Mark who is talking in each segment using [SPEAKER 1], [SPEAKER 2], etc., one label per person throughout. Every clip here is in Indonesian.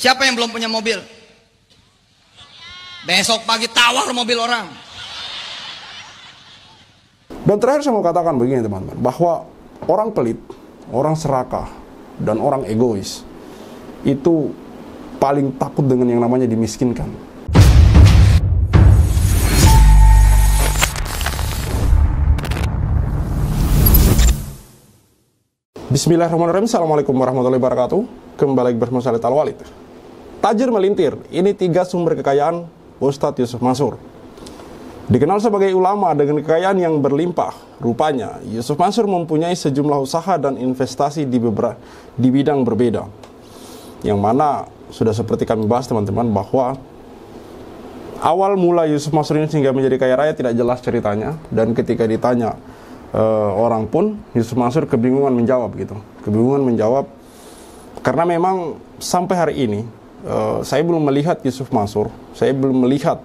[SPEAKER 1] Siapa yang belum punya mobil? Besok pagi tawar mobil orang.
[SPEAKER 2] Dan terakhir saya mau katakan begini teman-teman, bahwa orang pelit, orang serakah, dan orang egois itu paling takut dengan yang namanya dimiskinkan. Bismillahirrahmanirrahim. Assalamualaikum warahmatullahi wabarakatuh. Kembali bersama saya Tal Walid. Tajir melintir, ini 3 sumber kekayaan Ustadz Yusuf Mansur. Dikenal sebagai ulama dengan kekayaan yang berlimpah, rupanya Yusuf Mansur mempunyai sejumlah usaha dan investasi di bidang berbeda. Yang mana sudah seperti kami bahas teman-teman, bahwa awal mula Yusuf Mansur ini sehingga menjadi kaya raya tidak jelas ceritanya. Dan ketika ditanya orang pun, Yusuf Mansur kebingungan menjawab gitu. Kebingungan menjawab karena memang sampai hari ini saya belum melihat Yusuf Mansur, saya belum melihat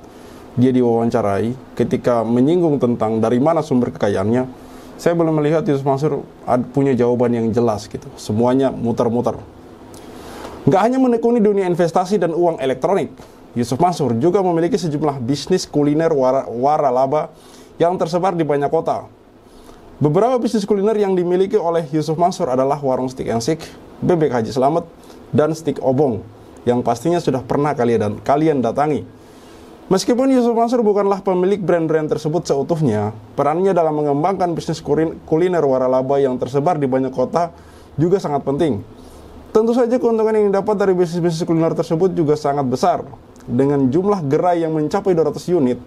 [SPEAKER 2] dia diwawancarai ketika menyinggung tentang dari mana sumber kekayaannya. Saya belum melihat Yusuf Mansur punya jawaban yang jelas gitu. Semuanya muter-muter. Nggak hanya menekuni dunia investasi dan uang elektronik, Yusuf Mansur juga memiliki sejumlah bisnis kuliner waralaba yang tersebar di banyak kota. Beberapa bisnis kuliner yang dimiliki oleh Yusuf Mansur adalah warung Steak and Shake, Bebek Haji Slamet, dan Steak Obong, yang pastinya sudah pernah kalian datangi. Meskipun Yusuf Mansur bukanlah pemilik brand-brand tersebut seutuhnya, perannya dalam mengembangkan bisnis kuliner waralaba yang tersebar di banyak kota juga sangat penting. Tentu saja keuntungan yang didapat dari bisnis-bisnis kuliner tersebut juga sangat besar. Dengan jumlah gerai yang mencapai 200 unit,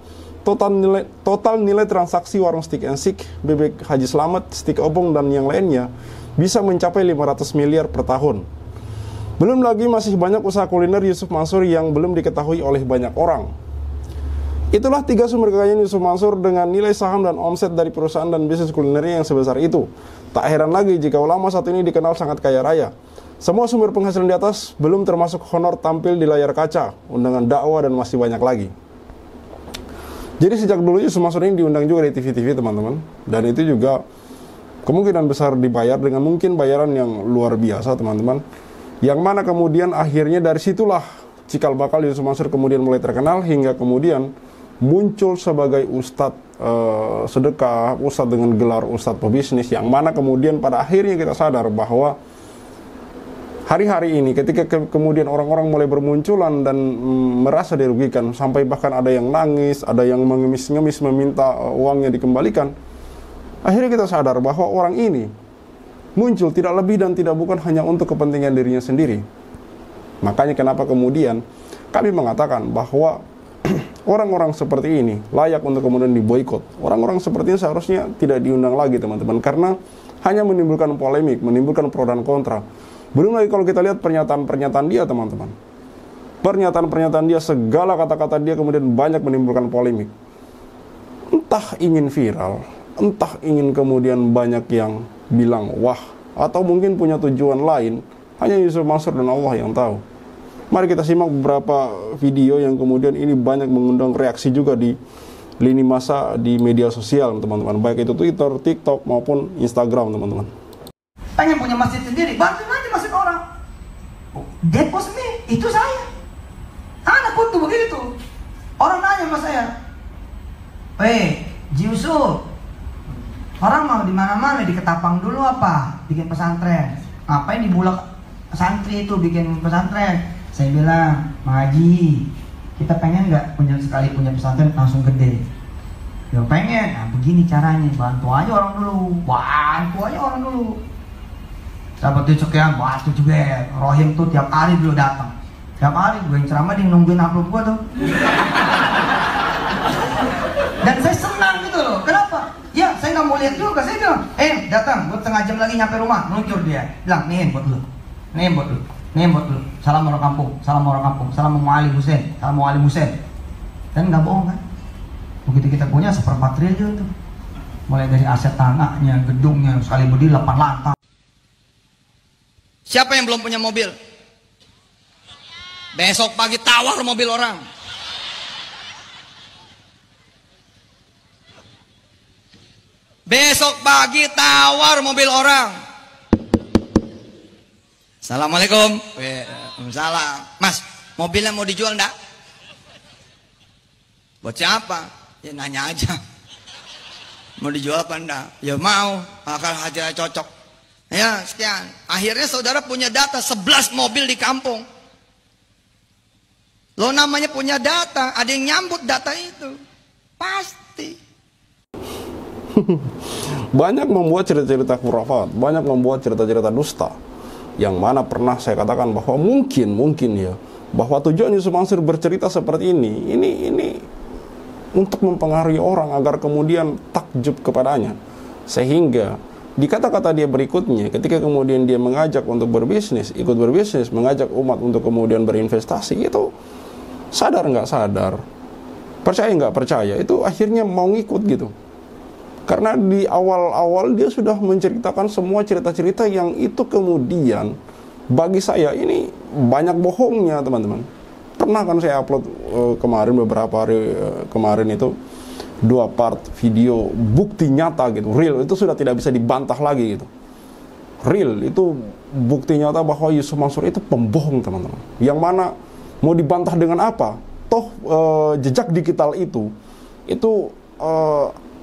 [SPEAKER 2] total nilai transaksi warung Steak and Shake, Bebek Haji Slamet, Steak Obong, dan yang lainnya bisa mencapai 500 miliar per tahun. Belum lagi masih banyak usaha kuliner Yusuf Mansur yang belum diketahui oleh banyak orang. Itulah 3 sumber kekayaan Yusuf Mansur dengan nilai saham dan omset dari perusahaan dan bisnis kulinernya yang sebesar itu. Tak heran lagi jika ulama saat ini dikenal sangat kaya raya. Semua sumber penghasilan di atas belum termasuk honor tampil di layar kaca, undangan dakwah, dan masih banyak lagi. Jadi sejak dulu Yusuf Mansur ini diundang juga di TV-TV teman-teman. Dan itu juga kemungkinan besar dibayar dengan mungkin bayaran yang luar biasa teman-teman. Yang mana kemudian akhirnya dari situlah cikal bakal Yusuf Mansur kemudian mulai terkenal hingga kemudian muncul sebagai ustadz sedekah, ustadz dengan gelar ustadz pebisnis, yang mana kemudian pada akhirnya kita sadar bahwa hari-hari ini ketika kemudian orang-orang mulai bermunculan dan merasa dirugikan, sampai bahkan ada yang nangis, ada yang mengemis-ngemis meminta uangnya dikembalikan, akhirnya kita sadar bahwa orang ini muncul tidak lebih dan tidak bukan hanya untuk kepentingan dirinya sendiri. Makanya kenapa kemudian kami mengatakan bahwa orang-orang seperti ini layak untuk kemudian diboikot. Orang-orang seperti ini seharusnya tidak diundang lagi teman-teman, karena hanya menimbulkan polemik, menimbulkan pro dan kontra. Belum lagi kalau kita lihat pernyataan-pernyataan dia teman-teman. Pernyataan-pernyataan dia, segala kata-kata dia kemudian banyak menimbulkan polemik. Entah ingin viral, entah ingin kemudian banyak yang bilang wah, atau mungkin punya tujuan lain. Hanya Yusuf Mansur dan Allah yang tahu. Mari kita simak beberapa video yang kemudian ini banyak mengundang reaksi juga di lini masa di media sosial teman-teman, baik itu Twitter, TikTok maupun Instagram teman-teman.
[SPEAKER 3] Pengen punya masjid sendiri, bantuin aja masjid orang. Depos nih, itu saya. Anak pun tuh begitu. Orang nanya sama saya, Ji Yusuf, orang mau di mana-mana di Ketapang dulu apa? Bikin pesantren. Ngapain di Bulak santri itu bikin pesantren? Saya bilang, Haji, kita pengen nggak sekali punya pesantren langsung gede? Ya pengen. Nah begini caranya, bantu aja orang dulu. Dapat duit sekian, bantu juga. Rohim tuh tiap hari dulu datang. Tiap hari gue yang ceramah, dia nungguin upload gue tuh. Dan saya senang gitu loh. Kenapa? Ya saya nggak mau lihat juga. Saya bilang, datang, gue setengah jam lagi nyampe rumah. Meluncur dia, bilang, nih buat lu. Salam orang kampung, salam Ali Hussein. Dan nggak bohong kan? Begitu kita punya 1/4 triliun tuh. Mulai dari aset tanahnya, gedungnya, sekali berdiri 8 lantai.
[SPEAKER 1] Siapa yang belum punya mobil? Besok pagi tawar mobil orang. Besok pagi tawar mobil orang. Assalamualaikum. Waalaikumsalam. Mas, mobilnya mau dijual enggak? Buat siapa? Ya nanya aja. Mau dijual apa enggak? Ya mau, akal hasilnya cocok. Ya sekian. Akhirnya saudara punya data 11 mobil di kampung. Lo namanya punya data, ada yang nyambut data itu. Pasti.
[SPEAKER 2] Banyak membuat cerita-cerita khurafat, banyak membuat cerita-cerita dusta. Yang mana pernah saya katakan bahwa mungkin ya, bahwa tujuan Yusuf Mansur bercerita seperti ini untuk mempengaruhi orang agar kemudian takjub kepadanya. Sehingga di kata-kata dia berikutnya, ketika kemudian dia mengajak untuk berbisnis, ikut berbisnis, mengajak umat untuk kemudian berinvestasi, itu sadar nggak sadar, percaya nggak percaya, itu akhirnya mau ngikut gitu. Karena di awal-awal dia sudah menceritakan semua cerita-cerita yang itu kemudian bagi saya ini banyak bohongnya, teman-teman. Pernah kan saya upload kemarin, beberapa hari kemarin itu 2 part video bukti nyata gitu, real, itu sudah tidak bisa dibantah lagi gitu. Real, itu bukti nyata bahwa Yusuf Mansur itu pembohong, teman-teman. Yang mana mau dibantah dengan apa? Toh jejak digital itu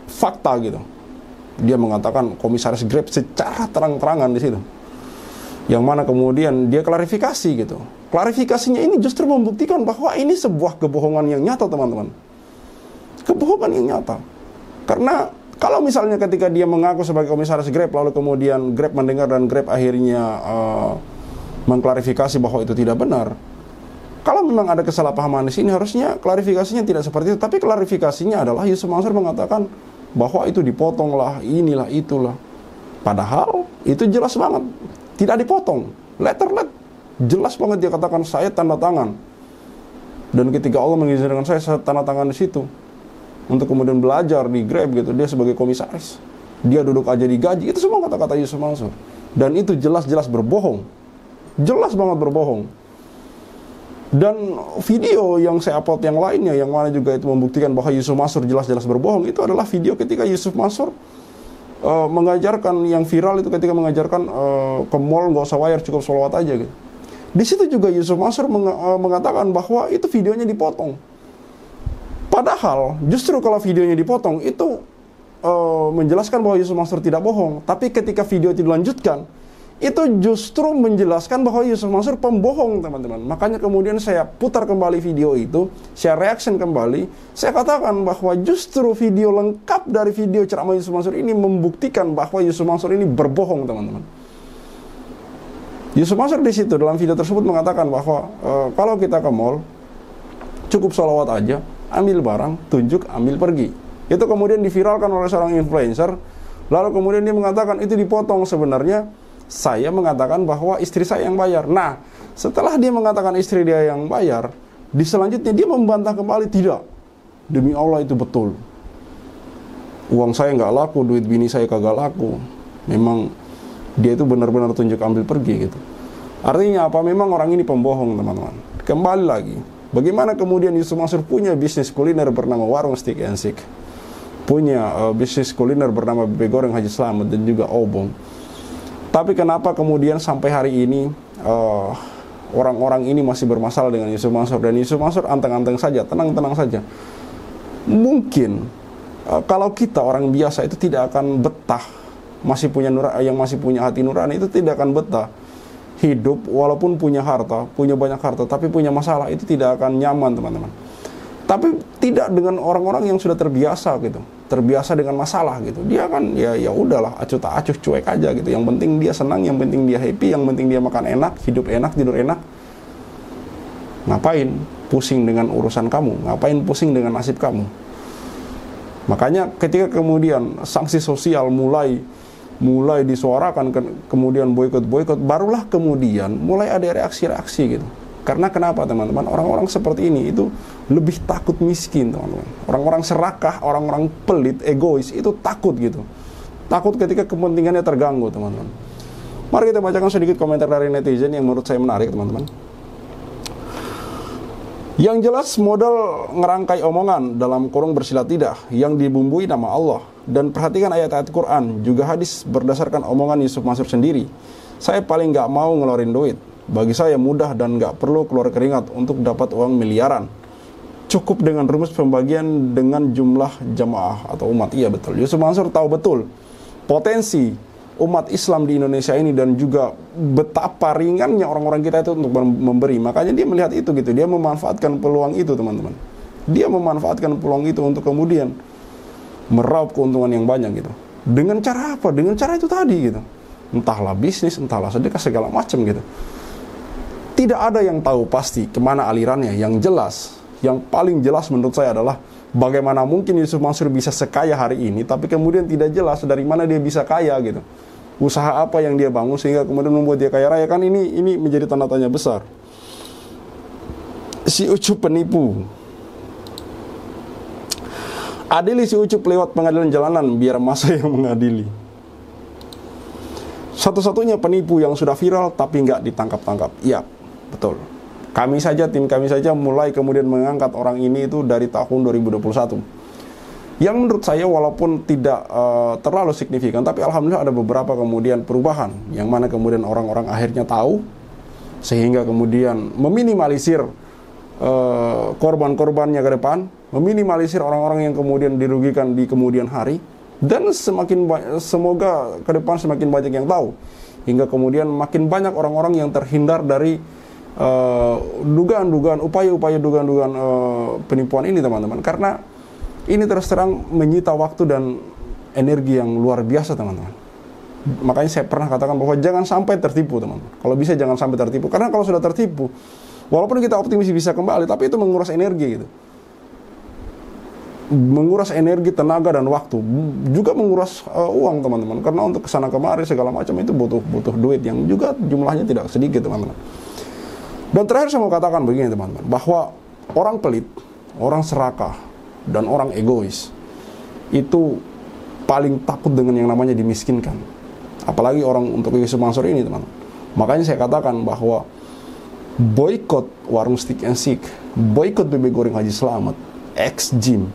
[SPEAKER 2] fakta gitu. Dia mengatakan komisaris Grab secara terang-terangan di situ. Yang mana kemudian dia klarifikasi gitu. Klarifikasinya ini justru membuktikan bahwa ini sebuah kebohongan yang nyata, teman-teman. Kebohongan yang nyata. Karena kalau misalnya ketika dia mengaku sebagai komisaris Grab, lalu kemudian Grab mendengar dan Grab akhirnya mengklarifikasi bahwa itu tidak benar. Kalau memang ada kesalahpahaman di sini, harusnya klarifikasinya tidak seperti itu. Tapi klarifikasinya adalah Yusuf Mansur mengatakan bahwa itu dipotong lah, inilah, itulah. Padahal itu jelas banget tidak dipotong. Letter jelas banget dia katakan, saya tanda tangan. Dan ketika Allah mengizinkan saya tanda tangan di situ untuk kemudian belajar di Grab gitu, dia sebagai komisaris, dia duduk aja digaji. Itu semua kata-kata Yusuf Mansur. Dan itu jelas-jelas berbohong. Jelas banget berbohong. Dan video yang saya upload yang lainnya, yang mana juga itu membuktikan bahwa Yusuf Mansur jelas-jelas berbohong, itu adalah video ketika Yusuf Mansur mengajarkan, yang viral itu ketika mengajarkan ke mall nggak usah wire, cukup sholawat aja gitu. Di situ juga Yusuf Mansur mengatakan bahwa itu videonya dipotong. Padahal justru kalau videonya dipotong itu menjelaskan bahwa Yusuf Mansur tidak bohong. Tapi ketika video itu dilanjutkan, itu justru menjelaskan bahwa Yusuf Mansur pembohong, teman-teman. Makanya kemudian saya putar kembali video itu, saya reaction kembali, saya katakan bahwa justru video lengkap dari video ceramah Yusuf Mansur ini membuktikan bahwa Yusuf Mansur ini berbohong, teman-teman. Yusuf Mansur di situ dalam video tersebut mengatakan bahwa kalau kita ke mall, cukup sholawat aja, ambil barang, tunjuk, ambil pergi. Itu kemudian diviralkan oleh seorang influencer, lalu kemudian dia mengatakan itu dipotong. Sebenarnya saya mengatakan bahwa istri saya yang bayar. Nah, setelah dia mengatakan istri dia yang bayar, di selanjutnya dia membantah kembali, tidak, demi Allah itu betul. Uang saya nggak laku, duit bini saya kagak laku. Memang dia itu benar-benar tunjuk ambil pergi gitu. Artinya apa? Memang orang ini pembohong, teman-teman. Kembali lagi, bagaimana kemudian Yusuf Mansur punya bisnis kuliner bernama Warung Stick and Stick, punya bisnis kuliner bernama Bebek Goreng Haji Slamet dan juga Obong. Tapi kenapa kemudian sampai hari ini orang-orang ini masih bermasalah dengan Yusuf Mansur, dan Yusuf Mansur anteng-anteng saja, tenang-tenang saja. Mungkin kalau kita orang biasa itu tidak akan betah, masih punya hati nurani itu tidak akan betah hidup walaupun punya harta, punya banyak harta, tapi punya masalah itu tidak akan nyaman, teman-teman. Tapi tidak dengan orang-orang yang sudah terbiasa gitu, terbiasa dengan masalah gitu. Dia kan ya udahlah, acuh tak acuh, cuek aja gitu. Yang penting dia senang, yang penting dia happy, yang penting dia makan enak, hidup enak, tidur enak. Ngapain pusing dengan urusan kamu? Ngapain pusing dengan nasib kamu? Makanya ketika kemudian sanksi sosial mulai disuarakan, kemudian boikot, barulah kemudian mulai ada reaksi-reaksi gitu. Karena kenapa, teman-teman? Orang-orang seperti ini itu lebih takut miskin, teman-teman. Orang-orang serakah, orang-orang pelit, egois, itu takut gitu. Takut ketika kepentingannya terganggu, teman-teman. Mari kita bacakan sedikit komentar dari netizen yang menurut saya menarik, teman-teman. Yang jelas modal ngerangkai omongan dalam kurung bersilat lidah yang dibumbui nama Allah. Dan perhatikan ayat-ayat Quran, juga hadis berdasarkan omongan Yusuf Mansur sendiri. Saya paling nggak mau ngeluarin duit. Bagi saya mudah dan nggak perlu keluar keringat untuk dapat uang miliaran. Cukup dengan rumus pembagian dengan jumlah jamaah atau umat. Iya betul. Yusuf Mansur tahu betul potensi umat Islam di Indonesia ini dan juga betapa ringannya orang-orang kita itu untuk memberi. Makanya dia melihat itu gitu. Dia memanfaatkan peluang itu, teman-teman. Dia memanfaatkan peluang itu untuk kemudian meraup keuntungan yang banyak gitu. Dengan cara apa? Dengan cara itu tadi gitu. Entahlah bisnis, entahlah sedekah, segala macam gitu. Tidak ada yang tahu pasti kemana alirannya. Yang jelas, yang paling jelas menurut saya adalah bagaimana mungkin Yusuf Mansur bisa sekaya hari ini, tapi kemudian tidak jelas dari mana dia bisa kaya gitu. Usaha apa yang dia bangun sehingga kemudian membuat dia kaya raya, kan ini menjadi tanda tanya besar. Si Ucup penipu. Adili si Ucup lewat pengadilan jalanan biar masa yang mengadili. Satu-satunya penipu yang sudah viral tapi nggak ditangkap-tangkap. Iya, betul. Tim kami saja mulai kemudian mengangkat orang ini itu dari tahun 2021. Yang menurut saya walaupun tidak terlalu signifikan, tapi alhamdulillah ada beberapa kemudian perubahan. Yang mana kemudian orang-orang akhirnya tahu, sehingga kemudian meminimalisir korban-korbannya ke depan, meminimalisir orang-orang yang kemudian dirugikan di kemudian hari, dan semoga ke depan semakin banyak yang tahu, hingga kemudian makin banyak orang-orang yang terhindar dari dugaan-dugaan, upaya-upaya dugaan-dugaan penipuan ini, teman-teman. Karena ini terus terang menyita waktu dan energi yang luar biasa, teman-teman. Makanya saya pernah katakan bahwa jangan sampai tertipu, teman-teman. Kalau bisa jangan sampai tertipu, karena kalau sudah tertipu, walaupun kita optimis bisa kembali, tapi itu menguras energi gitu. Menguras energi, tenaga, dan waktu. Juga menguras uang, teman-teman. Karena untuk kesana kemari segala macam itu butuh duit yang juga jumlahnya tidak sedikit, teman-teman. Dan terakhir saya mau katakan begini, teman-teman, bahwa orang pelit, orang serakah, dan orang egois itu paling takut dengan yang namanya dimiskinkan. Apalagi orang untuk Yusuf Mansur ini, teman-teman. Makanya saya katakan bahwa boykot warung Stick and Shake, boykot bebek goreng Haji Slamet, ex-gym,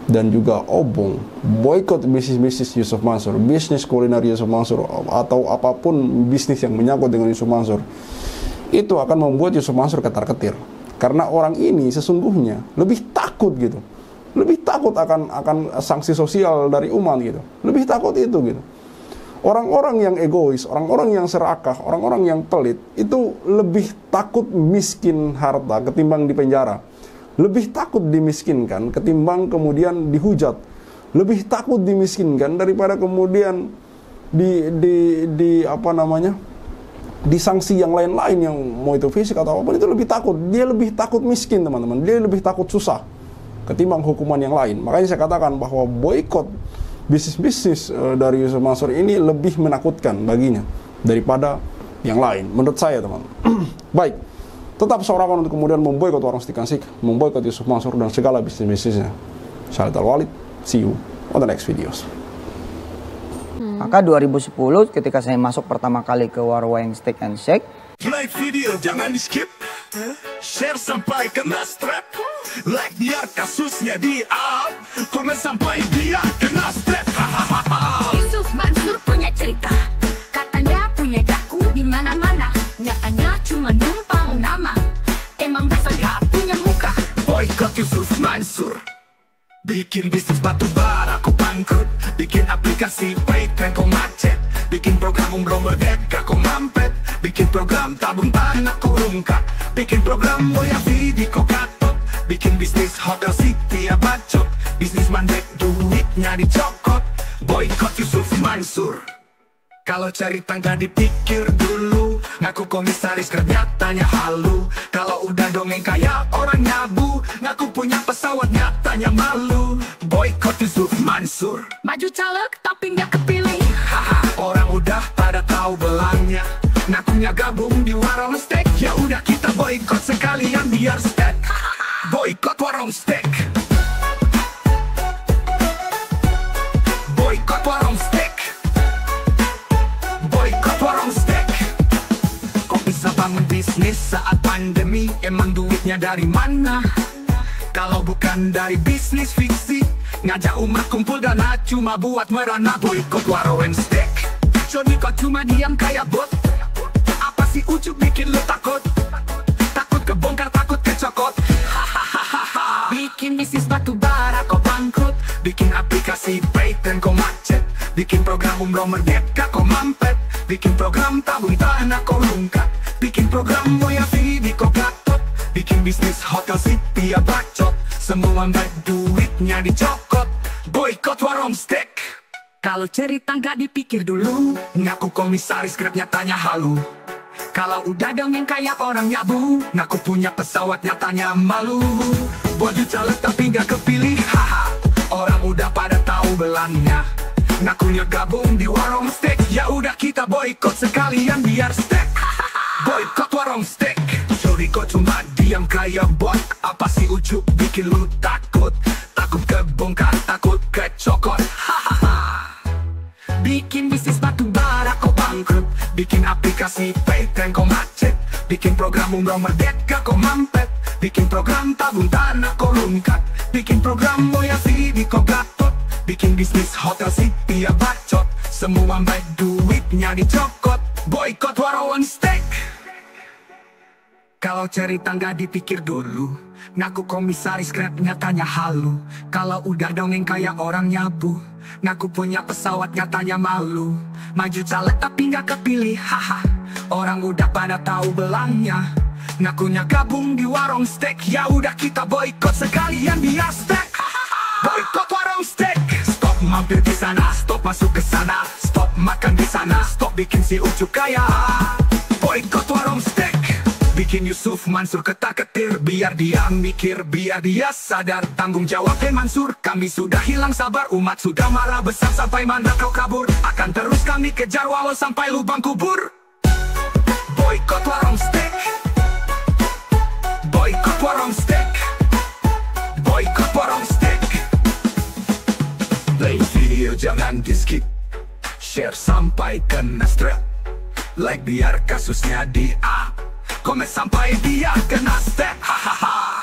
[SPEAKER 2] dan juga obong, boykot bisnis-bisnis Yusuf Mansur, bisnis kuliner Yusuf Mansur, atau apapun bisnis yang menyangkut dengan Yusuf Mansur, itu akan membuat Yusuf Mansur ketar-ketir. Karena orang ini sesungguhnya lebih takut gitu, lebih takut akan sanksi sosial dari umat gitu, lebih takut itu gitu. Orang-orang yang egois, orang-orang yang serakah, orang-orang yang pelit itu lebih takut miskin harta ketimbang di penjara. Lebih takut dimiskinkan ketimbang kemudian dihujat. Lebih takut dimiskinkan daripada kemudian disanksi yang lain-lain, yang mau itu fisik atau apapun, itu lebih takut. Dia lebih takut miskin, teman-teman. Dia lebih takut susah ketimbang hukuman yang lain. Makanya saya katakan bahwa boykot bisnis-bisnis dari Yusuf Mansur ini lebih menakutkan baginya daripada yang lain, menurut saya, teman-teman. Baik, tetap seorang untuk kemudian memboikot warung Stick and Shake, memboikot Yusuf Mansur dan segala bisnis-bisnisnya. Khalid Al-Walid, see you on the next videos.
[SPEAKER 3] Maka 2010 ketika saya masuk pertama kali ke warung Stick and Shake,
[SPEAKER 4] like video jangan di skip, share sampai kena strap, like biar kasusnya di up, komen sampai dia kena strap.
[SPEAKER 5] Yusuf Mansur punya cerita, katanya punya daku di mana-mana, nyatanya cuma numpang nama, emang dasar gak punya muka.
[SPEAKER 4] Boykot Yusuf Mansur, bikin bisnis batu bara aku bangkrut, bikin aplikasi paypal kau macet, bikin program umroh merdeka kau mampet, bikin program tabung tanah kau rungkak, bikin program moya video kau katot, bikin bisnis hotel city ya bacot, bisnis mandek duitnya dicokot. Boykot Yusuf Mansur. Kalau cari tangga dipikir dulu, ngaku komisaris ternyatanya halu. Kalau udah dongeng kayak orang nyabu, ngaku punya pesawat nyatanya malu. Boykot Yusuf Mansur.
[SPEAKER 5] Maju caleg tapi nggak kepilih.
[SPEAKER 4] Haha, orang udah pada tahu belangnya, ngakunya gabung di warung steak. Ya udah kita boykot sekalian biar steak. Boykot warung steak. Boykot warung steak. Boykot warung steak. Kok bisa bangun bisnis saat pandemi? Emang duitnya dari mana? Kalau bukan dari bisnis fiksi, ngajak umat kumpul dana cuma buat merana. Boykot warung steak. Johnny kok cuma diam kayak bot, si Ucup bikin lu takut. Takut kebongkar, takut kecokot. Bikin bisnis batu bara kau bangkrut. Bikin aplikasi patent kau macet. Bikin program umroh merdeka kau mampet. Bikin program tabung tanah kau lungkat. Bikin program Moya Vidi kau gatot. Bikin bisnis hotel city ya bacot. Semua mbak duitnya dicokot. Boykot warung steak. Kalau cerita nggak dipikir dulu, ngaku komisaris Grab nyatanya halu. Kalau udah dongeng kayak orang nyabu, ngaku punya pesawat nyatanya malu. Baju caleg tapi nggak kepilih, haha. Orang udah pada tahu belangnya. Ngakunya gabung di warung steak. Ya udah kita boykot sekalian biar steak. Boykot warung steak. Sorry kok cuma diam kayak bot. Apa sih Ucup bikin lu takut? Takut kebongkar, takut kecokot. Bikin bisnis batu bara kau bangkrut. Bikin aplikasi patent kau macet. Bikin program umroh merdeka kau mampet. Bikin program tabung tanah kau lungkat. Bikin program Moya Vidi kau gatot. Bikin bisnis hotel city ya bacot. Semua baik duitnya dicokot. Boykot warung steak. Kalau cerita nggak dipikir dulu, ngaku komisaris Grab nyatanya halu. Kalau udah dongeng kayak orang nyabu, ngaku punya pesawat nyatanya malu. Maju caleg tapi nggak kepilih, haha. Orang udah pada tahu belangnya. Ngakunya gabung di warung steak. Ya udah kita boykot sekalian biar steak. Boykot warung steak. Stop mampir di sana, stop masuk ke sana, stop makan di sana, stop bikin si Ucup kaya. Boykot warung steak. Bikin Yusuf Mansur ketar-ketir. Biar dia mikir, biar dia sadar tanggung jawabnya Mansur. Kami sudah hilang sabar, umat sudah marah besar. Sampai mana kau kabur, akan terus kami kejar walau sampai lubang kubur. Boykot warung steak. Boykot warung steak. Boykot warung steak. Play video jangan di skip. Share sampai kena strap. Like biar kasusnya di up. Komen sampai dia kena step, hahaha.